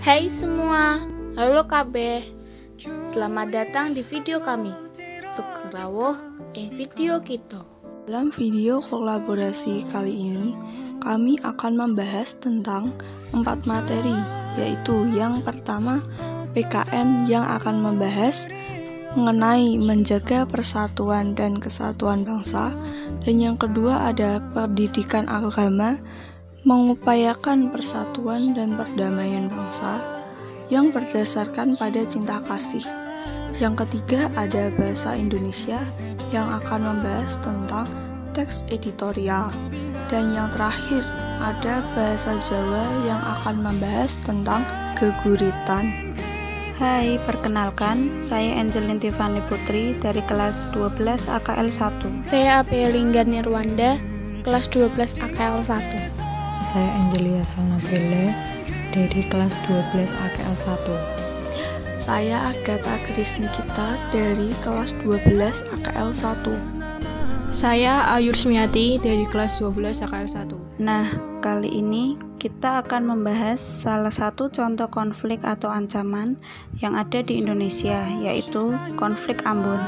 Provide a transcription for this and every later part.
Hai semua, halo kabeh. Selamat datang di video kami. Sugeng rawuh ing video kita. Dalam video kolaborasi kali ini, kami akan membahas tentang 4 materi, yaitu yang pertama PKN yang akan membahas mengenai menjaga persatuan dan kesatuan bangsa, dan yang kedua ada pendidikan agama mengupayakan persatuan dan perdamaian bangsa yang berdasarkan pada cinta kasih. Yang ketiga ada bahasa Indonesia yang akan membahas tentang teks editorial, dan yang terakhir ada bahasa Jawa yang akan membahas tentang geguritan. Hai, perkenalkan, saya Angelin Tiffany Putri dari kelas 12 AKL 1. Saya Apea Lingga Nirwanda, kelas 12 AKL 1. Saya Angelia Salnabella dari kelas 12 AKL 1. Saya Agatha Krisnikita dari kelas 12 AKL 1. Saya Ayur Smiati dari kelas 12 AKL 1. Nah, kali ini kita akan membahas salah satu contoh konflik atau ancaman yang ada di Indonesia, yaitu konflik Ambon.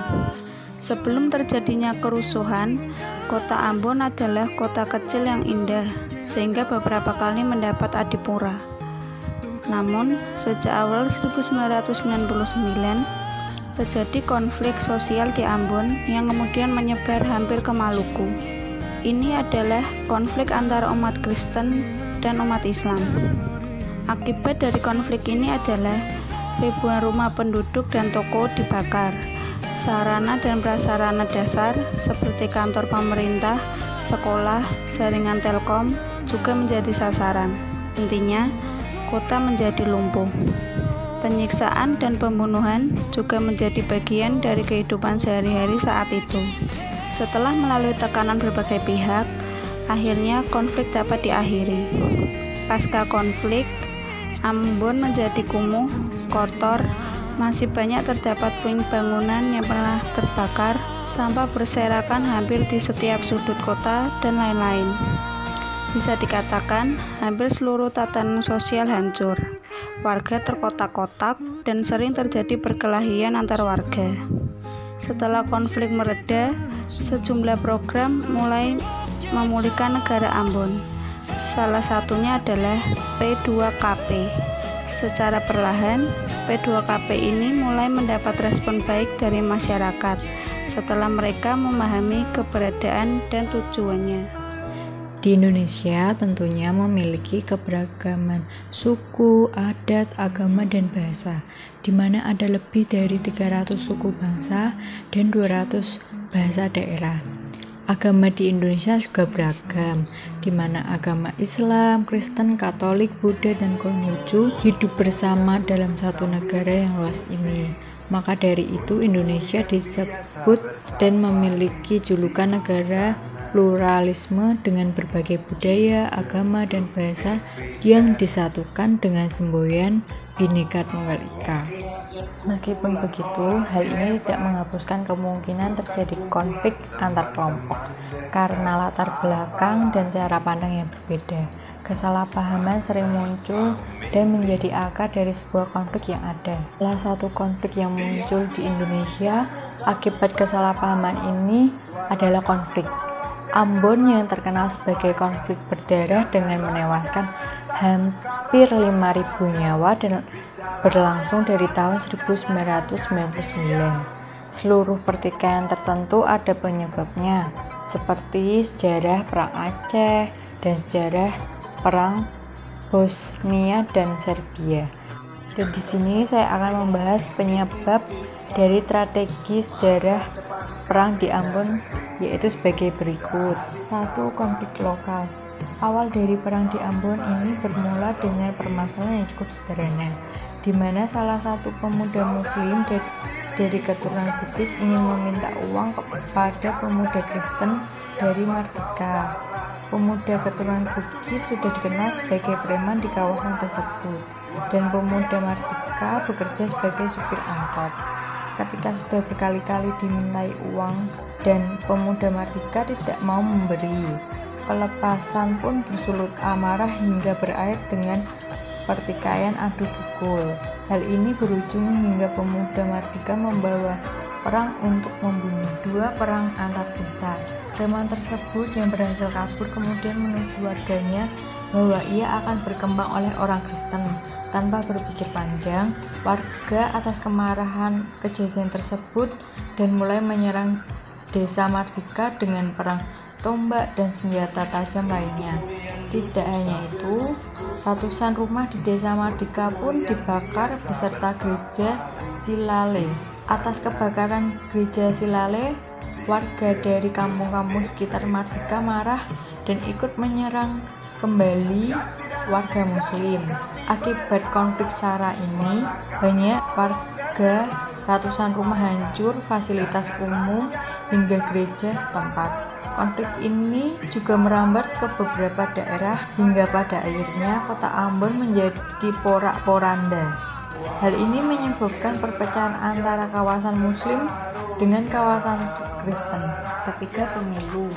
Sebelum terjadinya kerusuhan, kota Ambon adalah kota kecil yang indah, sehingga beberapa kali mendapat adipura. Namun, sejak awal 1999, terjadi konflik sosial di Ambon yang kemudian menyebar hampir ke Maluku. Ini adalah konflik antara umat Kristen dan umat Islam. Akibat dari konflik ini adalah ribuan rumah penduduk dan toko dibakar. Sarana dan prasarana dasar seperti kantor pemerintah, sekolah, jaringan telkom juga menjadi sasaran. Intinya, kota menjadi lumpuh. Penyiksaan dan pembunuhan juga menjadi bagian dari kehidupan sehari-hari saat itu. Setelah melalui tekanan berbagai pihak, akhirnya konflik dapat diakhiri. Pasca konflik, Ambon menjadi kumuh, kotor, masih banyak terdapat puing bangunan yang pernah terbakar, sampah berserakan hampir di setiap sudut kota, dan lain-lain. Bisa dikatakan, hampir seluruh tatanan sosial hancur. Warga terkotak-kotak dan sering terjadi perkelahian antar warga. Setelah konflik mereda, sejumlah program mulai memulihkan negara Ambon. Salah satunya adalah P2KP. Secara perlahan, P2KP ini mulai mendapat respon baik dari masyarakat setelah mereka memahami keberadaan dan tujuannya. Di Indonesia tentunya memiliki keberagaman suku, adat, agama, dan bahasa, di mana ada lebih dari 300 suku bangsa dan 200 bahasa daerah. Agama di Indonesia juga beragam, di mana agama Islam, Kristen, Katolik, Buddha, dan Konghucu hidup bersama dalam satu negara yang luas ini. Maka dari itu Indonesia disebut dan memiliki julukan negara pluralisme dengan berbagai budaya, agama, dan bahasa yang disatukan dengan semboyan Bhinneka Tunggal Ika. Meskipun begitu, hal ini tidak menghapuskan kemungkinan terjadi konflik antar kelompok karena latar belakang dan cara pandang yang berbeda. Kesalahpahaman sering muncul dan menjadi akar dari sebuah konflik yang ada. Salah satu konflik yang muncul di Indonesia akibat kesalahpahaman ini adalah konflik Ambon yang terkenal sebagai konflik berdarah dengan menewaskan hampir 5.000 nyawa dan berlangsung dari tahun 1999. Seluruh pertikaian tertentu ada penyebabnya, seperti sejarah Perang Aceh dan sejarah Perang Bosnia dan Serbia. Dan di sini saya akan membahas penyebab dari strategi sejarah perang di Ambon, yaitu sebagai berikut. 1. Konflik lokal. Awal dari perang di Ambon ini bermula dengan permasalahan yang cukup sederhana, di mana salah satu pemuda muslim dari keturunan Buddhis ingin meminta uang kepada pemuda Kristen dari Mardika. Pemuda keturunan Buddhis sudah dikenal sebagai preman di kawasan tersebut, dan pemuda Mardika bekerja sebagai supir angkot. Ketika sudah berkali-kali dimintai uang dan pemuda Mardika tidak mau memberi, pelepasan pun bersulut amarah hingga berakhir dengan pertikaian adu pukul. Hal ini berujung hingga pemuda Mardika membawa perang untuk membunuh. 2. Perang antar desa. Preman tersebut yang berhasil kabur kemudian menuju warganya bahwa ia akan berkembang oleh orang Kristen. Tanpa berpikir panjang, warga atas kemarahan kejadian tersebut dan mulai menyerang desa Mardika dengan perang tombak dan senjata tajam lainnya. Tidak hanya itu, ratusan rumah di desa Mardika pun dibakar beserta gereja Silale. Atas kebakaran gereja Silale, warga dari kampung-kampung sekitar Mardika marah dan ikut menyerang kembali warga muslim. Akibat konflik SARA ini, banyak warga, ratusan rumah hancur, fasilitas umum, hingga gereja setempat. Konflik ini juga merambat ke beberapa daerah hingga pada akhirnya kota Ambon menjadi porak-poranda. Hal ini menyebabkan perpecahan antara kawasan muslim dengan kawasan Kristen. Ketiga, pemilu.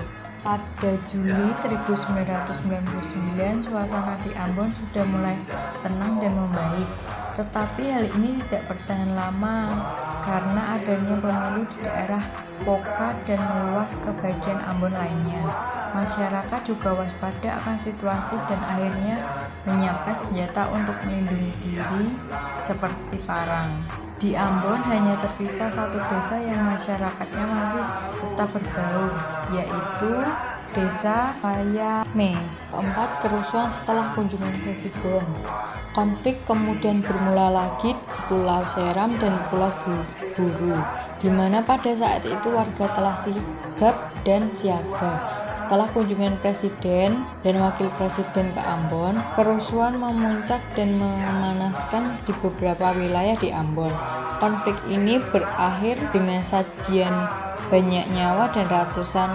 Pada Juli 1999, suasana di Ambon sudah mulai tenang dan membaik. Tetapi hal ini tidak bertahan lama karena adanya pemilu di daerah Poka dan meluas ke bagian Ambon lainnya. Masyarakat juga waspada akan situasi dan akhirnya menyiapkan senjata untuk melindungi diri seperti parang. Di Ambon hanya tersisa satu desa yang masyarakatnya masih tetap berbaur, yaitu Desa Payame. 4. Kerusuhan setelah kunjungan presiden. Konflik kemudian bermula lagi di Pulau Seram dan Pulau Buru, di mana pada saat itu warga telah sigap dan siaga. Setelah kunjungan presiden dan wakil presiden ke Ambon, kerusuhan memuncak dan memanaskan di beberapa wilayah di Ambon. Konflik ini berakhir dengan sajian banyak nyawa dan ratusan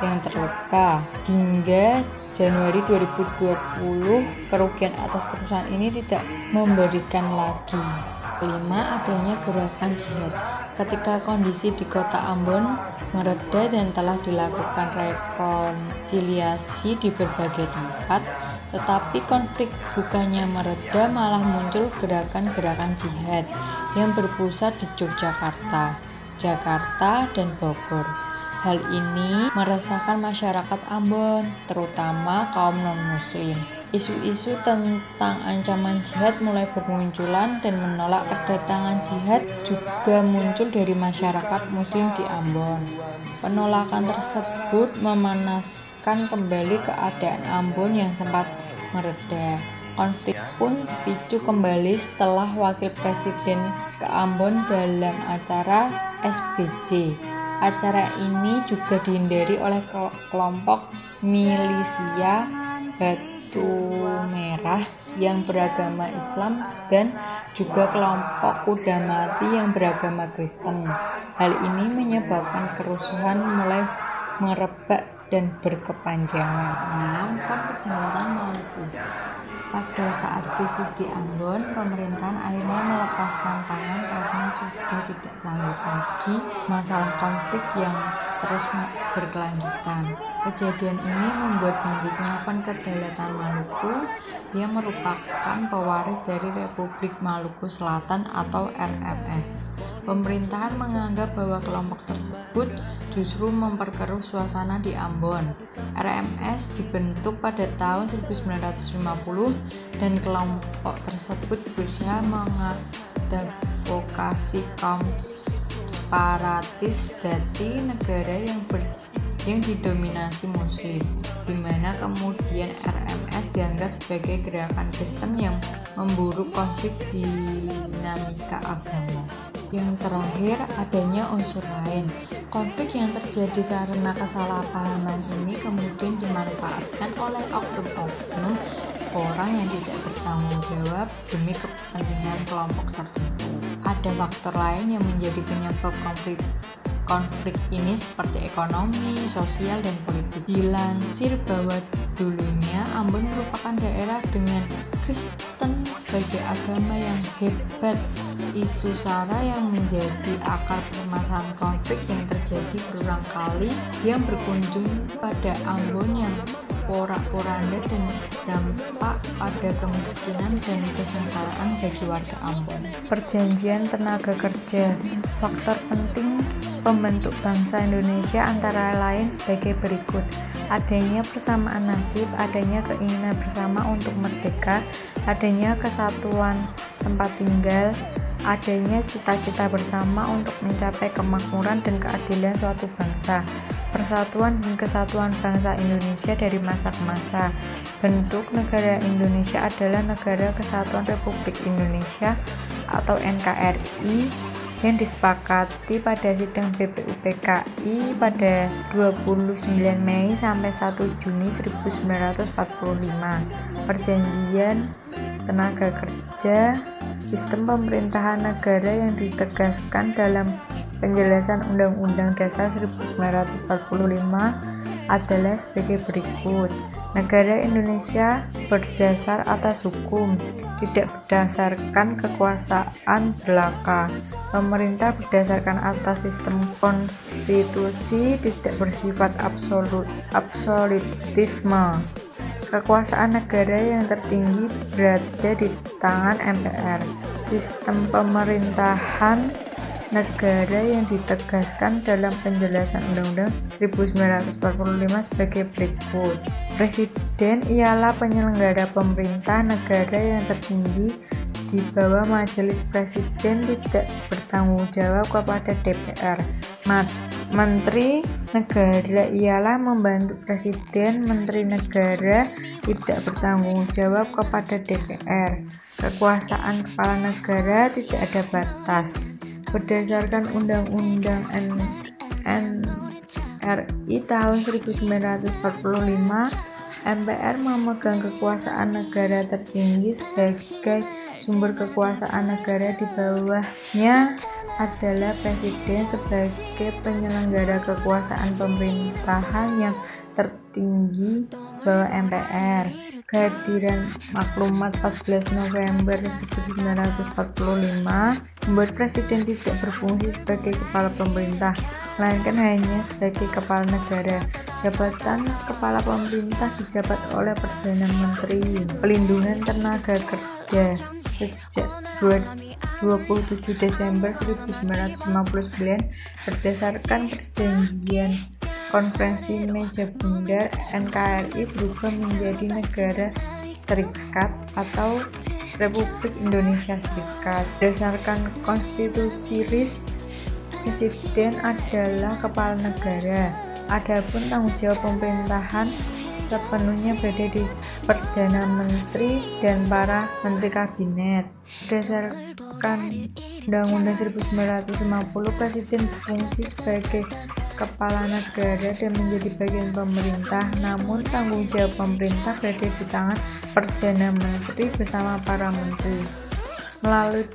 yang terluka. Hingga Januari 2020, kerugian atas kerusuhan ini tidak memberikan lagi. 5. Adanya gerakan jihad. Ketika kondisi di kota Ambon mereda dan telah dilakukan rekonsiliasi di berbagai tempat, tetapi konflik bukannya mereda, malah muncul gerakan-gerakan jihad yang berpusat di Yogyakarta, Jakarta, dan Bogor. Hal ini meresahkan masyarakat Ambon, terutama kaum non-muslim. Isu-isu tentang ancaman jihad mulai bermunculan dan menolak kedatangan jihad juga muncul dari masyarakat muslim di Ambon. Penolakan tersebut memanaskan kembali keadaan Ambon yang sempat mereda. Konflik pun dipicu kembali setelah wakil presiden ke Ambon dalam acara SBC. Acara ini juga dihindari oleh kelompok milisia Batu Merah yang beragama Islam dan juga kelompok Kuda Mati yang beragama Kristen. Hal ini menyebabkan kerusuhan mulai merebak dan berkepanjangan. 6. Front Kedaulatan Maluku. Pada saat krisis di Ambon, pemerintahan akhirnya melepaskan tangan karena sudah tidak sanggup lagi masalah konflik yang terus berkelanjutan. Kejadian ini membuat bangkitnya Front Kedaulatan Maluku yang merupakan pewaris dari Republik Maluku Selatan atau RMS. Pemerintahan menganggap bahwa kelompok tersebut justru memperkeruh suasana di Ambon. RMS dibentuk pada tahun 1950 dan kelompok tersebut berusaha mengadvokasi kaum separatis dari negara yang didominasi muslim, di mana kemudian RMS dianggap sebagai gerakan Kristen yang memburu konflik dinamika agama. Yang terakhir, adanya unsur lain. Konflik yang terjadi karena kesalahpahaman ini kemudian dimanfaatkan oleh oknum-oknum orang yang tidak bertanggung jawab demi kepentingan kelompok tertentu. Ada faktor lain yang menjadi penyebab konflik ini seperti ekonomi, sosial, dan politik. Dilansir bahwa dulunya Ambon merupakan daerah dengan Kristen sebagai agama yang hebat. Isu SARA yang menjadi akar permasalahan konflik yang terjadi berulang kali yang berkunjung pada Ambon yang porak-poranda dan dampak pada kemiskinan dan kesengsaraan bagi warga Ambon. Perjanjian tenaga kerja. Faktor penting pembentuk bangsa Indonesia antara lain sebagai berikut: adanya persamaan nasib, adanya keinginan bersama untuk merdeka, adanya kesatuan tempat tinggal, adanya cita-cita bersama untuk mencapai kemakmuran dan keadilan suatu bangsa, persatuan dan kesatuan bangsa Indonesia dari masa ke masa. Bentuk negara Indonesia adalah Negara Kesatuan Republik Indonesia atau NKRI yang disepakati pada sidang BPUPKI pada 29 Mei sampai 1 Juni 1945. Perjanjian tenaga kerja. Sistem pemerintahan negara yang ditegaskan dalam penjelasan Undang-Undang Dasar 1945 adalah sebagai berikut: negara Indonesia berdasar atas hukum, tidak berdasarkan kekuasaan belaka. Pemerintah berdasarkan atas sistem konstitusi, tidak bersifat absolutisme. Kekuasaan negara yang tertinggi berada di tangan MPR. Sistem pemerintahan negara yang ditegaskan dalam penjelasan Undang-Undang 1945 sebagai berikut: Presiden ialah penyelenggara pemerintah negara yang tertinggi di bawah Majelis Presiden, tidak bertanggung jawab kepada DPR. Menteri negara ialah membantu Presiden. Menteri negara tidak bertanggung jawab kepada DPR. Kekuasaan kepala negara tidak ada batas. Berdasarkan Undang-Undang NRI tahun 1945, MPR memegang kekuasaan negara tertinggi sebagai sumber kekuasaan negara. Di bawahnya adalah Presiden sebagai penyelenggara kekuasaan pemerintahan yang tertinggi di bawah MPR. Kehadiran Maklumat 14 November 1945 membuat Presiden tidak berfungsi sebagai kepala pemerintah, melainkan hanya sebagai kepala negara. Jabatan kepala pemerintah dijabat oleh Perdana Menteri. Pelindungan tenaga kerja. Sejak 27 Desember 1959 berdasarkan perjanjian Konferensi Meja Bundar, NKRI berubah menjadi Negara Serikat atau Republik Indonesia Serikat. Berdasarkan Konstitusi RIS, Presiden adalah kepala negara. Adapun tanggung jawab pemerintahan sepenuhnya berada di Perdana Menteri dan para Menteri Kabinet. Berdasarkan Undang-Undang 1950, Presiden berfungsi sebagai kepala negara dan menjadi bagian pemerintah, namun tanggung jawab pemerintah berada di tangan Perdana Menteri bersama para menteri. Melalui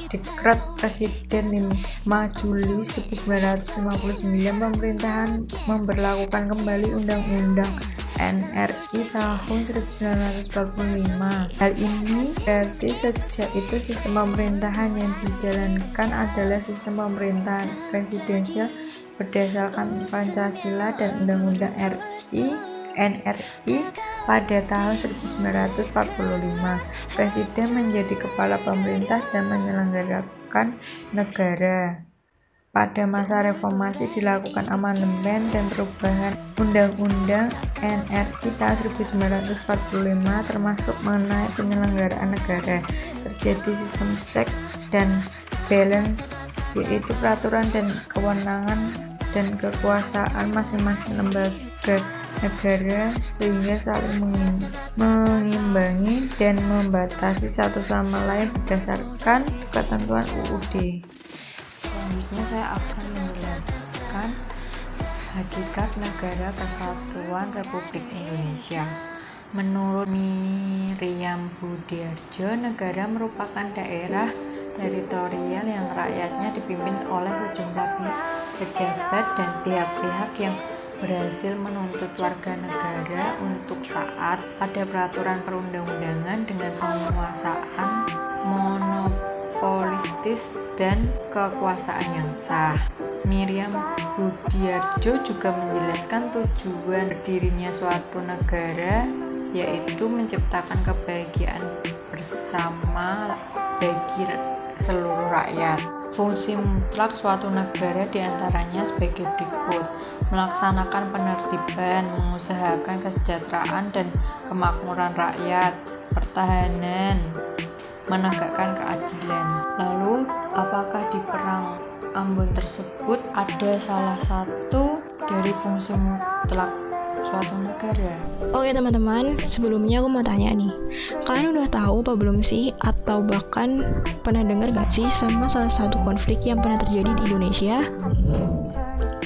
Dekret Presiden 5 Juli 1959, pemerintahan memberlakukan kembali Undang-Undang NRI tahun 1945. Hal ini berarti sejak itu sistem pemerintahan yang dijalankan adalah sistem pemerintahan presidensial berdasarkan Pancasila dan Undang-Undang NRI pada tahun 1945. Presiden menjadi kepala pemerintah dan menyelenggarakan negara. Pada masa reformasi dilakukan amandemen dan perubahan Undang-Undang NRI tahun 1945 termasuk mengenai penyelenggaraan negara. Terjadi sistem check dan balance, yaitu peraturan dan kewenangan dan kekuasaan masing-masing lembaga negara sehingga saling mengimbangi dan membatasi satu sama lain berdasarkan ketentuan UUD. Selanjutnya saya akan menjelaskan hakikat Negara Kesatuan Republik Indonesia. Menurut Miriam Budiarjo, negara merupakan daerah teritorial yang rakyatnya dipimpin oleh sejumlah pejabat dan pihak-pihak yang berhasil menuntut warga negara untuk taat pada peraturan perundang-undangan dengan penguasaan monopoli politis dan kekuasaan yang sah. Miriam Budiarjo juga menjelaskan tujuan berdirinya suatu negara, yaitu menciptakan kebahagiaan bersama bagi seluruh rakyat. Fungsi mutlak suatu negara diantaranya sebagai berikut: melaksanakan penertiban, mengusahakan kesejahteraan dan kemakmuran rakyat, pertahanan, menegakkan keadilan. Lalu, apakah di Perang Ambon tersebut ada salah satu dari fungsi mutlak suatu negara? Oke teman-teman, sebelumnya aku mau tanya nih, kalian udah tahu apa belum sih, atau bahkan pernah dengar gak sih sama salah satu konflik yang pernah terjadi di Indonesia?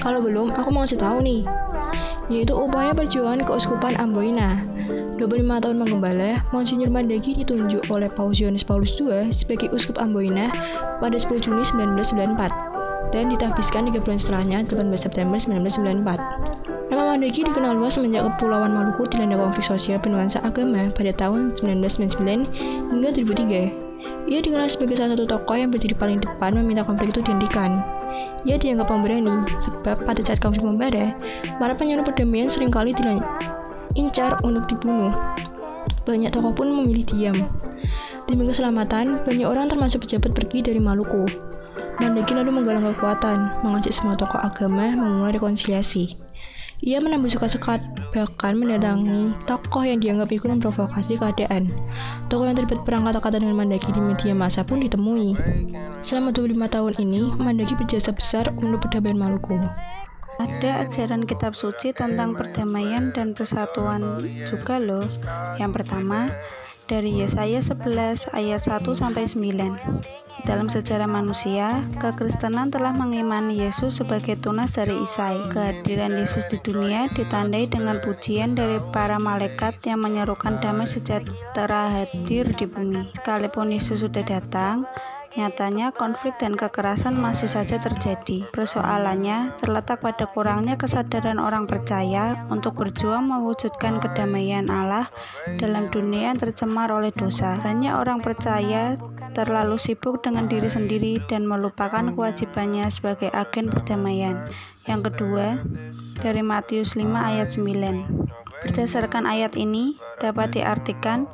Kalau belum, aku mau kasih tahu nih, yaitu upaya perjuangan Keuskupan Amboina. 25 tahun mengembala, Monsinyur Mandagi ditunjuk oleh Paus Yohanes Paulus II sebagai Uskup Amboina pada 10 Juni 1994 dan ditahbiskan 3 bulan setelahnya, 18 September 1994. Nama Mandagi dikenal luas semenjak Kepulauan Maluku dilanda konflik sosial bernuansa agama pada tahun 1999 hingga 2003. Ia dikenal sebagai salah satu tokoh yang berdiri paling depan meminta konflik itu dihentikan. Ia dianggap pemberani, sebab pada saat konflik membara, para penyuruh perdamaian seringkali diincar untuk dibunuh. Banyak tokoh pun memilih diam. Demi keselamatan, banyak orang termasuk pejabat pergi dari Maluku. Mandagi lalu menggalang kekuatan, mengajak semua tokoh agama memulai rekonsiliasi. Ia menambah suka-sekat, bahkan mendatangi tokoh yang dianggap ikut memprovokasi keadaan. Tokoh yang terlibat perang kata-kata dengan Mandagi di media massa pun ditemui. Selama 25 tahun ini, Mandagi berjasa besar untuk perdamaian Maluku. Ada ajaran kitab suci tentang perdamaian dan persatuan juga loh. Yang pertama, dari Yesaya 11 ayat 1-9. Dalam sejarah manusia, kekristenan telah mengimani Yesus sebagai tunas dari Isai. Kehadiran Yesus di dunia ditandai dengan pujian dari para malaikat yang menyerukan damai sejahtera hadir di bumi. Sekalipun Yesus sudah datang, nyatanya konflik dan kekerasan masih saja terjadi. Persoalannya terletak pada kurangnya kesadaran orang percaya untuk berjuang mewujudkan kedamaian Allah dalam dunia yang tercemar oleh dosa. Banyak orang percaya terlalu sibuk dengan diri sendiri dan melupakan kewajibannya sebagai agen perdamaian. Yang kedua, dari Matius 5 ayat 9. Berdasarkan ayat ini, dapat diartikan,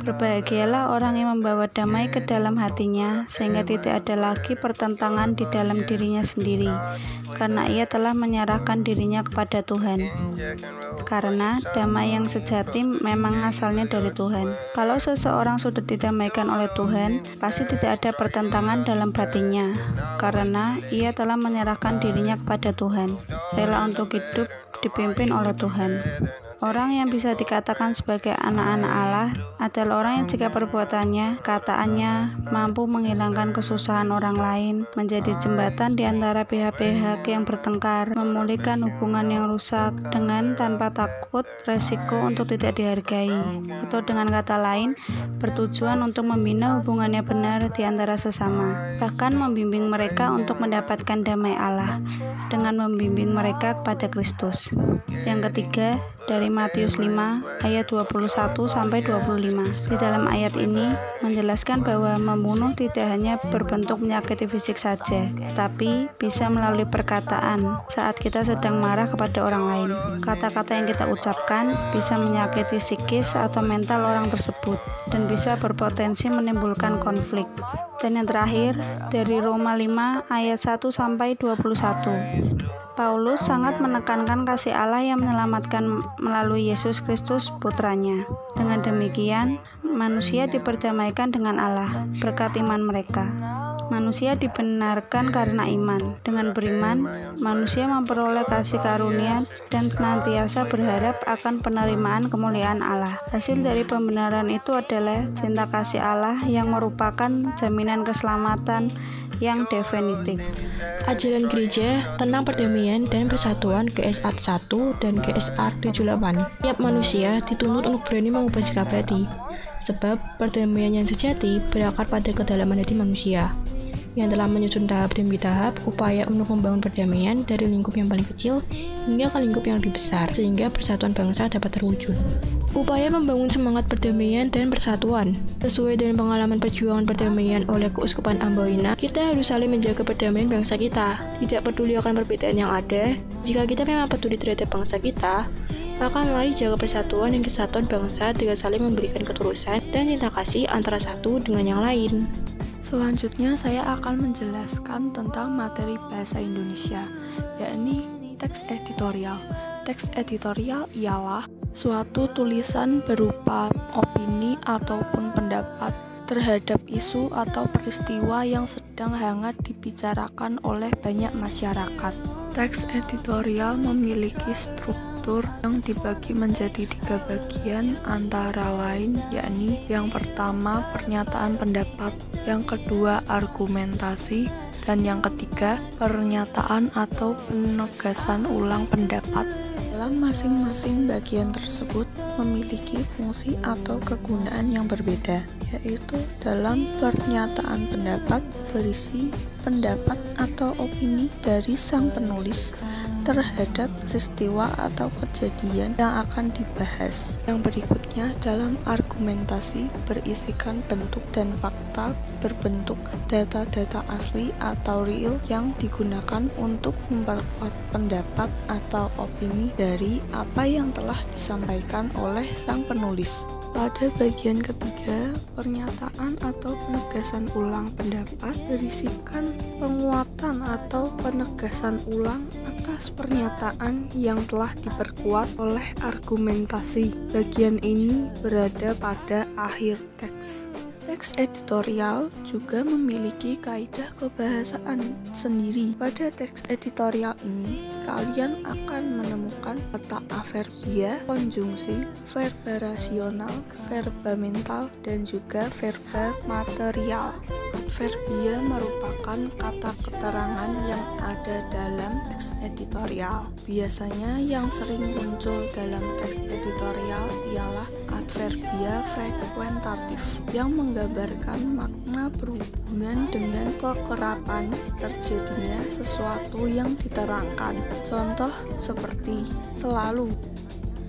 berbahagialah orang yang membawa damai ke dalam hatinya, sehingga tidak ada lagi pertentangan di dalam dirinya sendiri, karena ia telah menyerahkan dirinya kepada Tuhan. Karena damai yang sejati memang asalnya dari Tuhan. Kalau seseorang sudah didamaikan oleh Tuhan, pasti tidak ada pertentangan dalam batinnya, karena ia telah menyerahkan dirinya kepada Tuhan, rela untuk hidup dipimpin oleh Tuhan. Orang yang bisa dikatakan sebagai anak-anak Allah adalah orang yang jika perbuatannya, kataannya mampu menghilangkan kesusahan orang lain, menjadi jembatan di antara pihak-pihak yang bertengkar, memulihkan hubungan yang rusak dengan tanpa takut resiko untuk tidak dihargai, atau dengan kata lain, bertujuan untuk membina hubungannya benar di antara sesama, bahkan membimbing mereka untuk mendapatkan damai Allah dengan membimbing mereka kepada Kristus. Yang ketiga, dari Matius 5 ayat 21-25. Di dalam ayat ini menjelaskan bahwa membunuh tidak hanya berbentuk menyakiti fisik saja, tapi bisa melalui perkataan saat kita sedang marah kepada orang lain. Kata-kata yang kita ucapkan bisa menyakiti psikis atau mental orang tersebut dan bisa berpotensi menimbulkan konflik. Dan yang terakhir, dari Roma 5 ayat 1-21. Paulus sangat menekankan kasih Allah yang menyelamatkan melalui Yesus Kristus putranya. Dengan demikian, manusia diperdamaikan dengan Allah berkat iman mereka. Manusia dibenarkan karena iman. Dengan beriman, manusia memperoleh kasih karunia dan senantiasa berharap akan penerimaan kemuliaan Allah. Hasil dari pembenaran itu adalah cinta kasih Allah yang merupakan jaminan keselamatan yang definitif. Ajaran gereja tentang perdamaian dan persatuan GSR 1 dan GSR 78. Tiap manusia dituntut untuk berani mengubah sikap hati, sebab perdamaian yang sejati berakar pada kedalaman hati manusia. yang telah menyusun tahap demi tahap upaya untuk membangun perdamaian dari lingkup yang paling kecil hingga ke lingkup yang lebih besar, sehingga persatuan bangsa dapat terwujud. Upaya membangun semangat perdamaian dan persatuan. Sesuai dengan pengalaman perjuangan perdamaian oleh Keuskupan Amboina, kita harus saling menjaga perdamaian bangsa kita. Tidak peduli akan perbedaan yang ada, jika kita memang peduli terhadap bangsa kita, maka mari jaga persatuan dan kesatuan bangsa dengan saling memberikan ketulusan dan cinta kasih antara satu dengan yang lain. Selanjutnya saya akan menjelaskan tentang materi bahasa Indonesia, yakni teks editorial. Teks editorial ialah suatu tulisan berupa opini ataupun pendapat terhadap isu atau peristiwa yang sedang hangat dibicarakan oleh banyak masyarakat. Teks editorial memiliki struktur yang dibagi menjadi 3 bagian, antara lain yakni yang pertama pernyataan pendapat, yang kedua argumentasi, dan yang ketiga pernyataan atau penegasan ulang pendapat. Dalam masing-masing bagian tersebut memiliki fungsi atau kegunaan yang berbeda, yaitu dalam pernyataan pendapat berisi pendapat atau opini dari sang penulis terhadap peristiwa atau kejadian yang akan dibahas. Yang berikutnya dalam argumentasi berisikan bentuk dan fakta berbentuk data-data asli atau real yang digunakan untuk memperkuat pendapat atau opini dari apa yang telah disampaikan oleh sang penulis. Pada bagian ketiga, pernyataan atau penegasan ulang pendapat berisikan penguatan atau penegasan ulang atas pernyataan yang telah diperkuat oleh argumentasi. Bagian ini berada pada akhir teks. Teks editorial juga memiliki kaidah kebahasaan sendiri. Pada teks editorial ini, kalian akan menemukan kata averbia, konjungsi, verba rasional, verba mental, dan juga verba material. Adverbia merupakan kata keterangan yang ada dalam teks editorial. Biasanya yang sering muncul dalam teks editorial ialah adverbia frekuentatif yang menggambarkan makna berhubungan dengan kekerapan terjadinya sesuatu yang diterangkan. Contoh seperti selalu,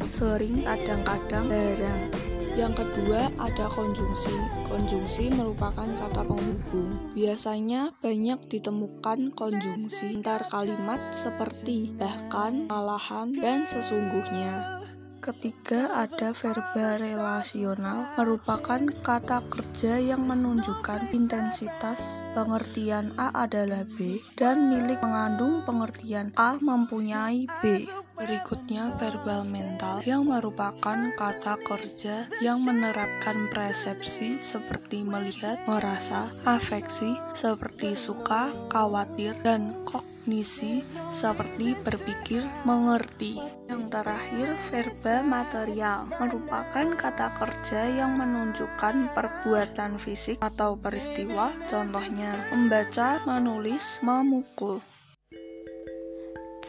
sering, kadang-kadang, jarang. Yang kedua ada konjungsi. Konjungsi merupakan kata penghubung. Biasanya banyak ditemukan konjungsi antar kalimat seperti bahkan, malahan, dan sesungguhnya. Ketiga ada verba relasional, merupakan kata kerja yang menunjukkan intensitas pengertian A adalah B dan milik mengandung pengertian A mempunyai B. Berikutnya verbal mental yang merupakan kata kerja yang menerapkan persepsi seperti melihat, merasa, afeksi seperti suka, khawatir, dan kognisi seperti berpikir, mengerti. Yang terakhir, verba material merupakan kata kerja yang menunjukkan perbuatan fisik atau peristiwa, contohnya membaca, menulis, memukul.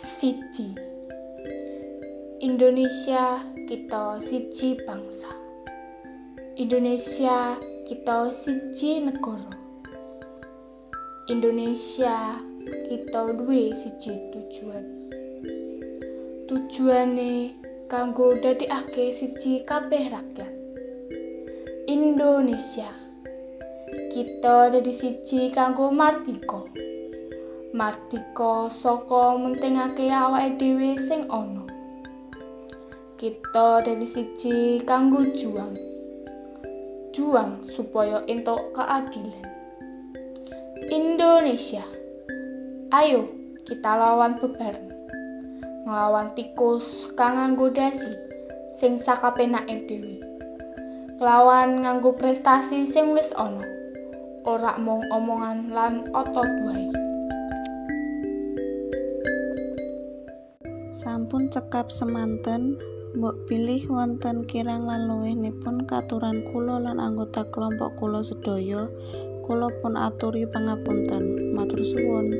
Siji, Indonesia kita siji bangsa. Indonesia kita siji negara. Indonesia kita duwe siji tujuan. Tujuane kanggo dadekake siji kabeh rakyat Indonesia. Kita dadi siji kanggo mardika. Mardika saka mentingake awake dhewe sing ana. Kita dadi siji kanggo juang. Juang supaya entuk keadilan. Indonesia. Ayo kita lawan bebareng. Nglawan tikus kang nganggo dasi sing sakapenake dhewe. Lawan nganggo prestasi sing wis ana. Ora mung omongan lan otot wae. Sampun cekap semanten, mbok pilih wonten kirang lan luwihnipun katuran kula lan anggota kelompok kula sedaya, kula pun aturi pangapunten. Matur suwun.